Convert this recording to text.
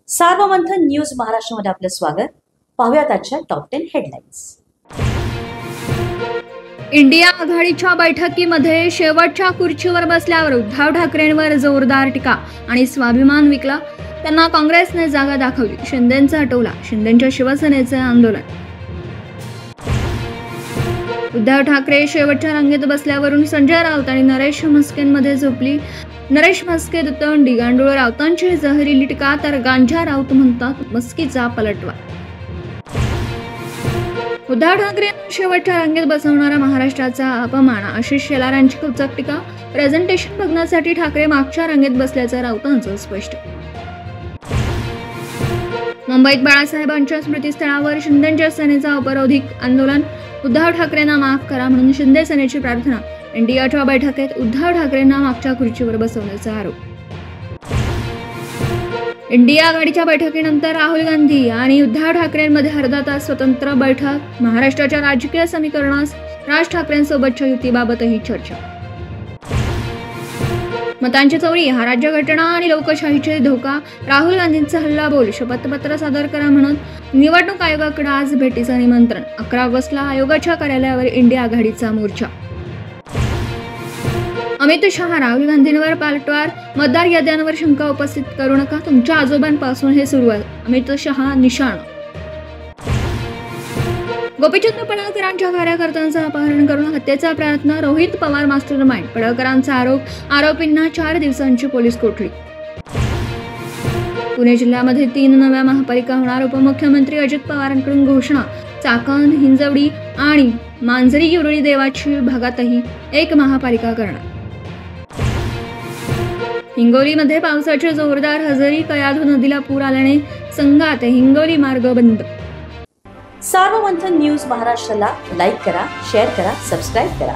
Sarvamanthan news महाराष्ट्रामध्ये आपलं स्वागत। पाहूयात आजच्या टॉप 10 हेडलाईन्स। इंडिया आघाडीच्या बैठकीमध्ये शेवटच्या खुर्चीवर बसल्यावर उद्धव ठाकरेंवर जोरदार टीका आणि स्वाभिमान विकला, त्यांना काँग्रेसने जागा दाखवली, शिंदेंचा हटवला, शिंदेंच्या शिवसेनेचे आंदोलन। उद्धव ठाकरे शेवटच्या रांगेत बसल्यावरून संजय राऊत आणि नरेश म्हस्केंमध्ये झोपली। नरेश म्हस्के दुतंडी गांडूळ राऊतांची जहरीली टीका, तर गांजा राऊत म्हणतात मस्कीचा पलटवार। उद्धव ठाकरे शेवटच्या रांगेत बसवणारा महाराष्ट्राचा अपमान, आशिष शेलार यांची खोचक टीका। प्रेझेंटेशन बघण्यासाठी ठाकरे मागच्या रांगेत बसल्याचं राऊतांचं स्पष्ट। मुंबईत बाळासाहेबांच्या स्मृतीस्थळावर शिंदेंच्या सेनेचा उपरोधिक आंदोलन। उद्धव ठाकरेंना माफ करा म्हणून शिंदे सेनेची प्रार्थना। इंडियाच्या बैठकीत उद्धव ठाकरेंना मागच्या खुर्चीवर बसवण्याचा आरोप। इंडिया आघाडीच्या बैठकीनंतर राहुल गांधी आणि उद्धव ठाकरेंमध्ये अर्धा तास स्वतंत्र बैठक। महाराष्ट्राच्या राजकीय समीकरणास राज ठाकरेंसोबतच्या युतीबाबतही चर्चा। मतांची चोरी हा राज्यघटना आणि लोकशाहीचे धोका, राहुल गांधींचा हल्लाबोल। शपथपत्र सादर करा म्हणत निवडणूक आयोगाकडे आज भेटीचं निमंत्रण। 11 ऑगस्टला आयोगाच्या कार्यालयावर इंडिया आघाडीचा मोर्चा। अमित शहा राहुल गांधींवर पलटवार, मतदार याद्यांवर शंका उपस्थित करू नका, तुमच्या आजोबांपासून हे सुरू आहे, अमित शहा निशाण। गोपीचंद पडळकरांच्या कार्यकर्त्यांचं अपहरण करून हत्येचा प्रयत्न, रोहित पवार मास्टरमाइंड। पडळकरांचा आरोप, आरोपींना 4 दिवसांची पोलीस कोठडी। पुणे जिल्ह्यामध्ये 3 नव्या महापालिका होणार, उपमुख्यमंत्री अजित पवारांकडून घोषणा। चाकण, हिंजवडी आणि मांजरी युरळी देवाची भागातही 1 महापालिका करणार। हिंगोलीमध्ये पावसाची जोरदार हजेरी, कयाधू नदीला पूर आल्याने संघात हिंगोली मार्ग बंद। सार्वमंथन न्यूज महाराष्ट्राला लाईक करा, शेअर करा, सबस्क्राईब करा।